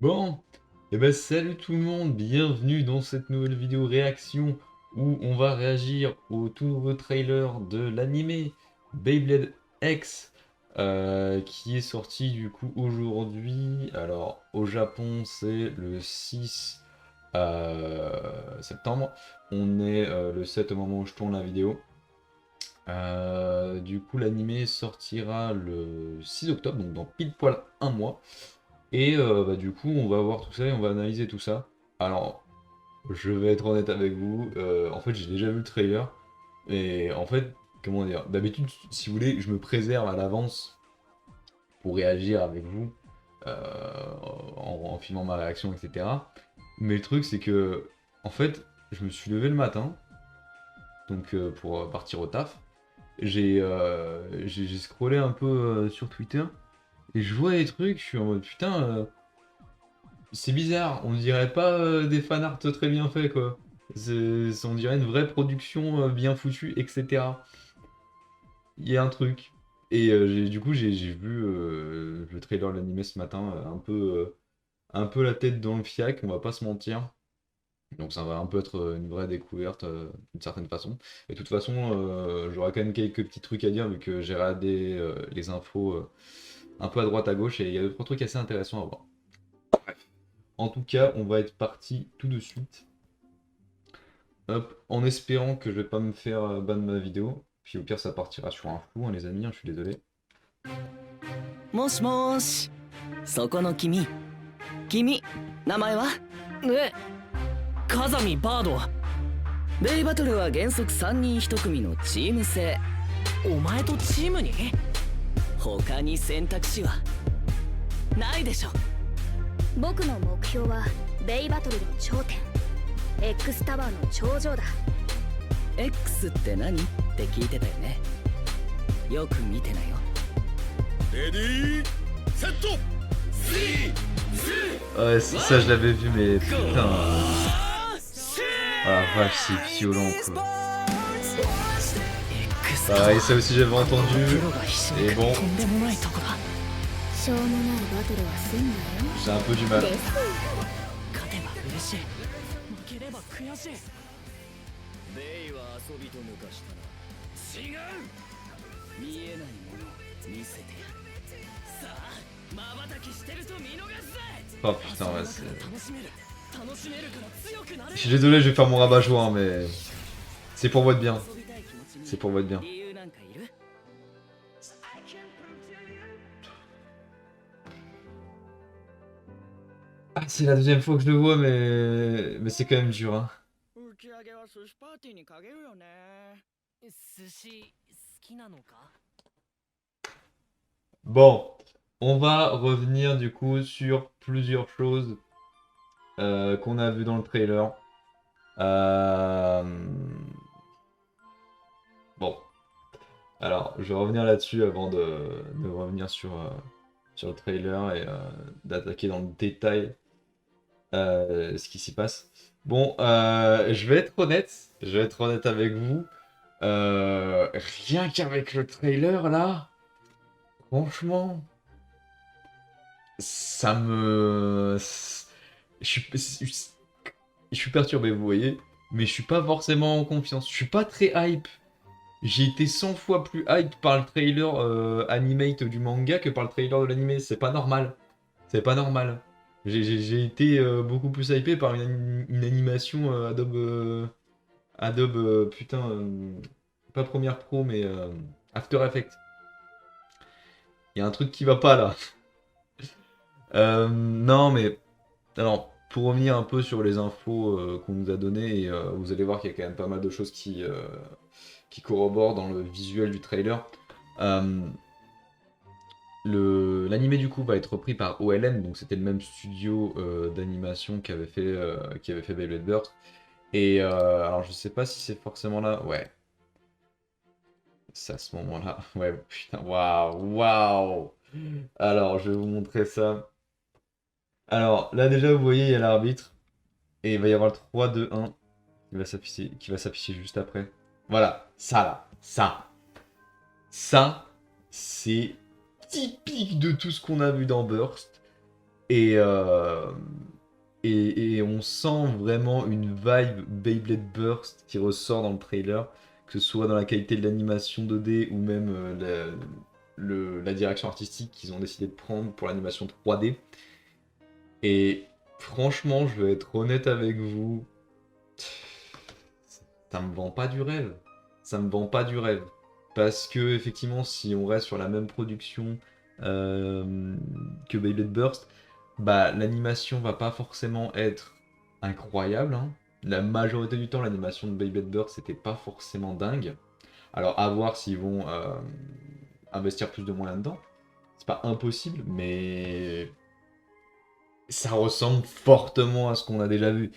Bon, et ben salut tout le monde, bienvenue dans cette nouvelle vidéo réaction où on va réagir au tout nouveau trailer de l'animé Beyblade X qui est sorti du coup aujourd'hui. Alors au Japon c'est le 6 septembre, on est le 7 au moment où je tourne la vidéo. Du coup l'animé sortira le 6 octobre, donc dans pile poil un mois. Et bah, du coup, on va voir tout ça et on va analyser tout ça. Alors, je vais être honnête avec vous, en fait, j'ai déjà vu le trailer. Et en fait, comment dire, d'habitude, si vous voulez, je me préserve à l'avance pour réagir avec vous, en filmant ma réaction, etc. Mais le truc, c'est que, en fait, je me suis levé le matin, donc pour partir au taf. J'ai scrollé un peu sur Twitter, et je vois les trucs, je suis en mode putain. C'est bizarre, on dirait pas des fanarts très bien faits quoi. On dirait une vraie production bien foutue, etc. Il y a un truc. Et du coup, j'ai vu le trailer de l'animé ce matin, un peu la tête dans le fiac, on va pas se mentir. Donc ça va un peu être une vraie découverte d'une certaine façon. Et de toute façon, j'aurai quand même quelques petits trucs à dire vu que j'ai regardé les infos un peu à droite à gauche et il y a d'autres trucs assez intéressants à voir. En tout cas, on va être parti tout de suite. Hop, en espérant que je vais pas me faire ban de ma vidéo. Puis au pire, ça partira sur un flou, hein, les amis, hein, je suis désolé. もしもーし、そこの君、名前は？え、風見バード。ベイバトルは原則3人1組のチーム制。お前とチームに？他に選択肢はないでしょ。僕の目標はベイバトルの頂点 X タワーの頂上だ。 X って何って聞いてたよね。よく見てなよ。レディーセット Ouais, ça je l'avais vu, mais putain. Ah la vache, c'est violent quoi. Pareil, ça aussi j'avais entendu. Et bon, しょうもないバトルはすんなよ。 j'ai un peu du mal. です。勝てば嬉しい。負ければ悔しい。ベイは遊びと抜かしたな。違う。見えないものを見せてやる。さあ、瞬きしてると見逃すぜ。 Oh putain, ouais, c'est... 楽しめる。楽しめるから強くなれる。 Je suis désolé, je vais faire mon rabat-joie, hein, mais... C'est pour votre bien. 遊びたい気持ちに C'est pour votre bien. 理由なんかいる？ Ah, c'est la deuxième fois que je le vois, mais c'est quand même dur, hein. 打ち上げは寿司パーティーにかけるよね。寿司好きなのか？ Bon, on va revenir du coup sur plusieurs choses qu'on a vues dans le trailer. Bon, alors je vais revenir là-dessus avant de revenir sur le trailer et d'attaquer dans le détail ce qui s'y passe. Bon, je vais être honnête avec vous. Rien qu'avec le trailer là, franchement, ça me... Je suis perturbé, vous voyez, mais je suis pas forcément en confiance. Je suis pas très hype. J'ai été 100 fois plus hype par le trailer animate du manga que par le trailer de l'anime. C'est pas normal. C'est pas normal. J'ai été beaucoup plus hypé par une animation Adobe, putain, pas Premiere Pro, mais After Effects. Il y a un truc qui va pas là. Non, mais alors, pour revenir un peu sur les infos qu'on nous a données, et, vous allez voir qu'il y a quand même pas mal de choses qui corroborent dans le visuel du trailer. L'animé du coup va être repris par OLM, donc c'était le même studio d'animation qui avait fait Beyblade Burst. Et alors je sais pas si c'est forcément là, ouais. C'est à ce moment-là, ouais, putain, waouh, waouh. Alors je vais vous montrer ça. Alors là déjà vous voyez il y a l'arbitre, et il va y avoir le 3, 2, 1 qui va s'afficher juste après. Voilà, ça là, ça c'est typique de tout ce qu'on a vu dans Burst. Et, euh, et on sent vraiment une vibe Beyblade Burst qui ressort dans le trailer, que ce soit dans la qualité de l'animation 2D ou même la direction artistique qu'ils ont décidé de prendre pour l'animation 3D. Et franchement, je vais être honnête avec vous, ça me vend pas du rêve. Ça me vend pas du rêve. Parce que, effectivement, si on reste sur la même production que Beyblade Burst, bah, l'animation va pas forcément être incroyable, hein. La majorité du temps, l'animation de Beyblade Burst, c'était pas forcément dingue. Alors, à voir s'ils vont investir plus de moyens dedans. C'est pas impossible, mais ça ressemble fortement à ce qu'on a déjà vu.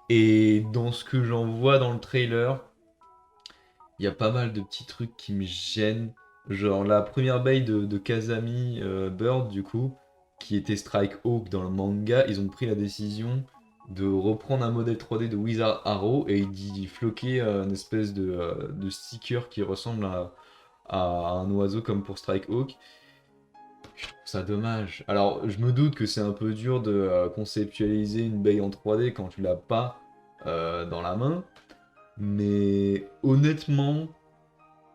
Et dans ce que j'en vois dans le trailer, il y a pas mal de petits trucs qui me gênent. Genre la première bail de Kazami Bird, du coup, qui était Strike Hawk dans le manga, ils ont pris la décision de reprendre un modèle 3D de Wizard Arrow et d'y floquer une espèce de sticker qui ressemble à un oiseau comme pour Strike Hawk. Je trouve ça dommage. Alors, je me doute que c'est un peu dur de conceptualiser une baille en 3D quand tu l'as pas dans la main. Mais honnêtement,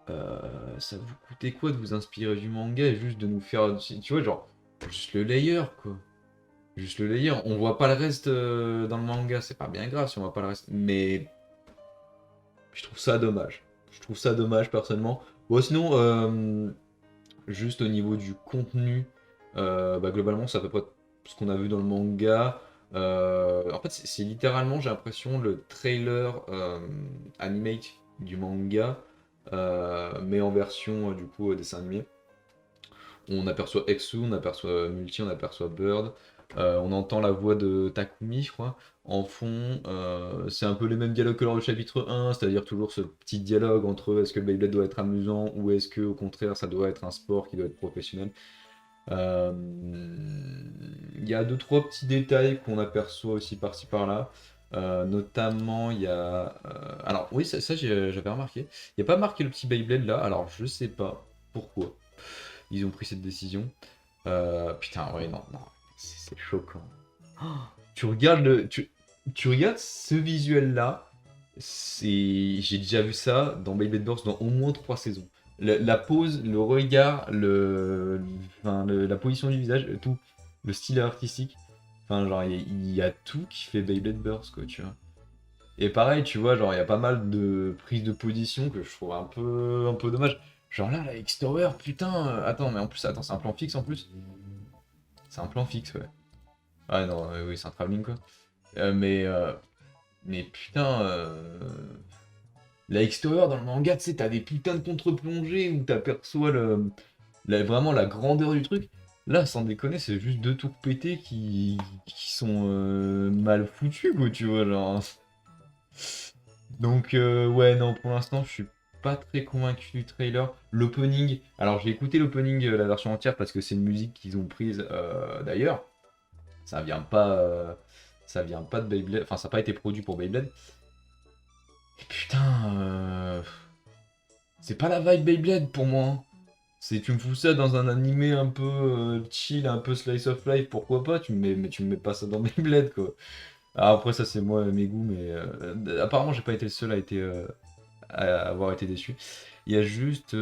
ça vous coûtait quoi de vous inspirer du manga et juste de nous faire... Tu vois, genre, juste le layer, quoi. Juste le layer. On voit pas le reste dans le manga, c'est pas bien grave si on voit pas le reste. Mais je trouve ça dommage. Je trouve ça dommage, personnellement. Bon, sinon, juste au niveau du contenu, bah, globalement, c'est à peu près ce qu'on a vu dans le manga. En fait, c'est littéralement, j'ai l'impression, le trailer animate du manga, mais en version du coup dessin animé. On aperçoit Exu, on aperçoit Multi, on aperçoit Bird. On entend la voix de Takumi, je crois, en fond. C'est un peu les mêmes dialogues que lors du chapitre 1, c'est-à-dire toujours ce petit dialogue entre est-ce que le Beyblade doit être amusant ou est-ce que au contraire ça doit être un sport qui doit être professionnel. Euh, Il y a deux trois petits détails qu'on aperçoit aussi par-ci par-là. Notamment, il y a. Alors, oui, ça, j'avais remarqué. Il n'y a pas marqué le petit Beyblade là, alors je sais pas pourquoi ils ont pris cette décision. Putain, ouais, non, non, c'est choquant. Oh, tu regardes tu regardes ce visuel là, j'ai déjà vu ça dans Beyblade Burst dans au moins 3 saisons. La pose, le regard, enfin, la position du visage, tout, le style artistique. Enfin, genre, il y a tout qui fait Beyblade Burst, quoi, tu vois. Et pareil, tu vois, genre, il y a pas mal de prises de position que je trouve un peu dommage. Genre là, la X-Tower, putain, attends, mais en plus, attends, c'est un plan fixe en plus. C'est un plan fixe, ouais. Ah non, oui, c'est un travelling, quoi. Mais putain, la X-Tower dans le manga, tu sais, t'as des putains de contre-plongées où t'aperçois vraiment la grandeur du truc. Là, sans déconner, c'est juste deux tours pétés qui sont mal foutus, quoi, tu vois, genre. Donc, ouais, non, pour l'instant, je suis pas très convaincu du trailer. L'opening, alors j'ai écouté l'opening, la version entière, parce que c'est une musique qu'ils ont prise d'ailleurs. Ça vient pas, ça vient pas de Beyblade, enfin, ça n'a pas été produit pour Beyblade. Et putain, c'est pas la vibe Beyblade pour moi, hein. Tu me fous ça dans un animé un peu chill, un peu slice of life, pourquoi pas, mais tu me mets pas ça dans Beyblade, quoi. Alors après, ça c'est moi, mes goûts, mais apparemment j'ai pas été le seul à avoir été déçu. Il y a juste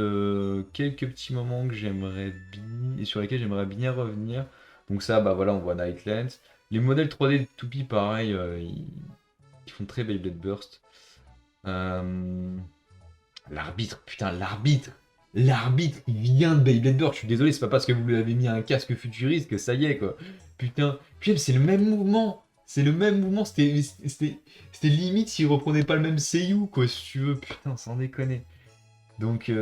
quelques petits moments que j'aimerais bien, et sur lesquels j'aimerais bien revenir. Donc ça, bah voilà, on voit Nightlands. Les modèles 3D de Toupie, pareil, ils font très Beyblade Burst. L'arbitre, putain, l'arbitre, il vient de Beyblade Burst. Je suis désolé, c'est pas parce que vous lui avez mis un casque futuriste que ça y est, quoi. Putain, puis c'est le même mouvement. C'est le même mouvement, c'était limite s'il reprenait pas le même seiyuu, quoi, si tu veux. Putain, sans déconner. Donc,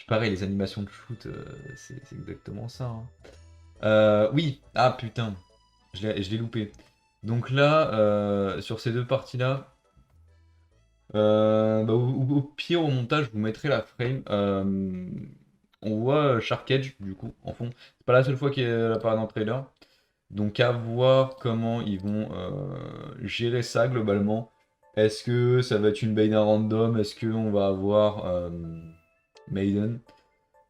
pareil, les animations de shoot, c'est exactement ça, hein. Oui, ah putain, je l'ai loupé. Donc là, sur ces deux parties-là, bah, au pire, au montage, je vous mettrai la frame. On voit Shark Edge, du coup, en fond. C'est pas la seule fois qu'elle apparaît dans le trailer. Donc à voir comment ils vont gérer ça globalement. Est-ce que ça va être une Baina random? Est-ce qu'on va avoir Maiden?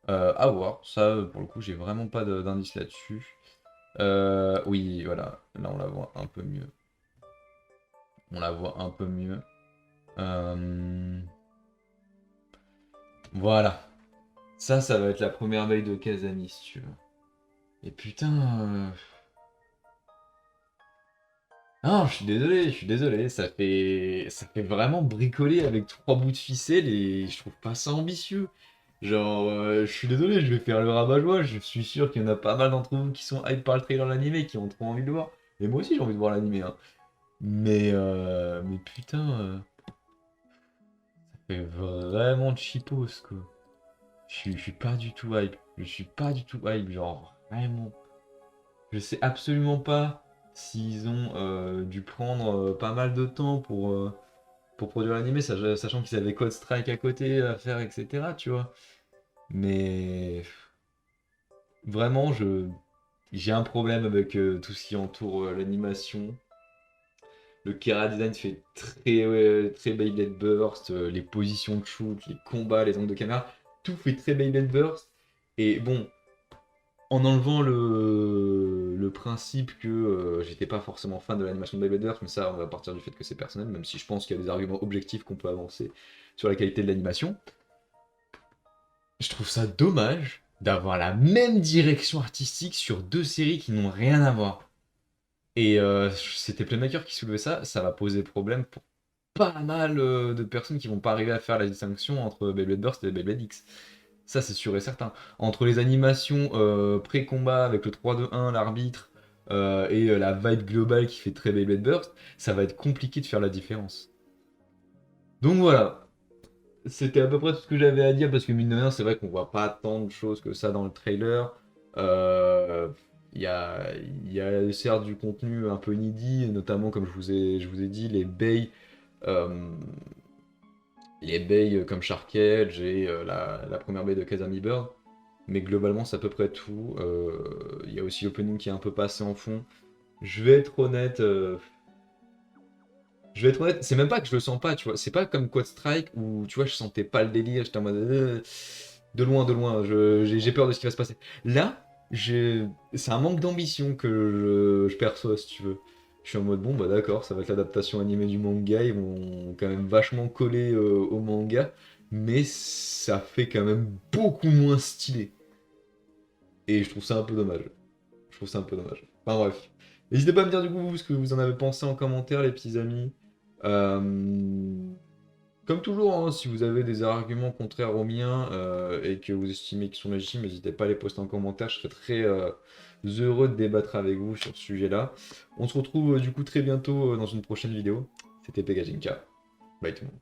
À voir. Ça, pour le coup, j'ai vraiment pas d'indice là-dessus. Oui, voilà. Là, on la voit un peu mieux. On la voit un peu mieux. Voilà. Ça va être la première veille de Kazami, si tu veux. Et putain... Non, je suis désolé, ça fait vraiment bricoler avec 3 bouts de ficelle et je trouve pas ça ambitieux. Genre, je suis désolé, je vais faire le rabat-joie, je suis sûr qu'il y en a pas mal d'entre vous qui sont hype par le trailer de l'animé, qui ont trop envie de le voir. Et moi aussi j'ai envie de voir l'animé, hein. Mais putain, ça fait vraiment cheapos, quoi. Je suis pas du tout hype, je suis pas du tout hype, genre, vraiment. Je sais absolument pas s'ils ont dû prendre pas mal de temps pour produire l'animé, sachant qu'ils avaient Code Strike à côté à faire, etc. Tu vois. Mais vraiment, j'ai un problème avec tout ce qui entoure l'animation. Le Kera Design fait très Beyblade Burst, les positions de shoot, les combats, les angles de caméra, tout fait très Beyblade Burst. Et bon, en enlevant le principe que j'étais pas forcément fan de l'animation de Beyblade Burst, mais ça, on va partir du fait que c'est personnel, même si je pense qu'il y a des arguments objectifs qu'on peut avancer sur la qualité de l'animation. Je trouve ça dommage d'avoir la même direction artistique sur 2 séries qui n'ont rien à voir. Et c'était Playmaker qui soulevait ça, ça va poser problème pour pas mal de personnes qui vont pas arriver à faire la distinction entre Beyblade Burst et Beyblade X. Ça, c'est sûr et certain. Entre les animations pré-combat avec le 3-2-1, l'arbitre, et la vibe globale qui fait très Beyblade Burst, ça va être compliqué de faire la différence. Donc voilà. C'était à peu près tout ce que j'avais à dire parce que mine de rien, c'est vrai qu'on voit pas tant de choses que ça dans le trailer. Euh, il y a certes du contenu un peu needy, notamment comme je vous ai dit, euh, les bays comme Shark Edge et la première baie de Kazami Bird. Mais globalement, c'est à peu près tout. Il y a aussi l'opening qui est un peu passé en fond. Je vais être honnête, c'est même pas que je le sens pas, tu vois. C'est pas comme Quad Strike où, tu vois, je sentais pas le délire, j'étais en mode de loin, j'ai peur de ce qui va se passer. Là, c'est un manque d'ambition que je perçois, si tu veux. Je suis en mode bon, bah d'accord, ça va être l'adaptation animée du manga, ils vont quand même vachement coller au manga, mais ça fait quand même beaucoup moins stylé. Et je trouve ça un peu dommage. Je trouve ça un peu dommage. Enfin bref. N'hésitez pas à me dire du coup vous, ce que vous en avez pensé en commentaire, les petits amis. Euh, Comme toujours, hein, si vous avez des arguments contraires aux miens et que vous estimez qu'ils sont légitimes, n'hésitez pas à les poster en commentaire. Je serai très heureux de débattre avec vous sur ce sujet-là. On se retrouve du coup très bientôt dans une prochaine vidéo. C'était Pegajinka. Bye tout le monde.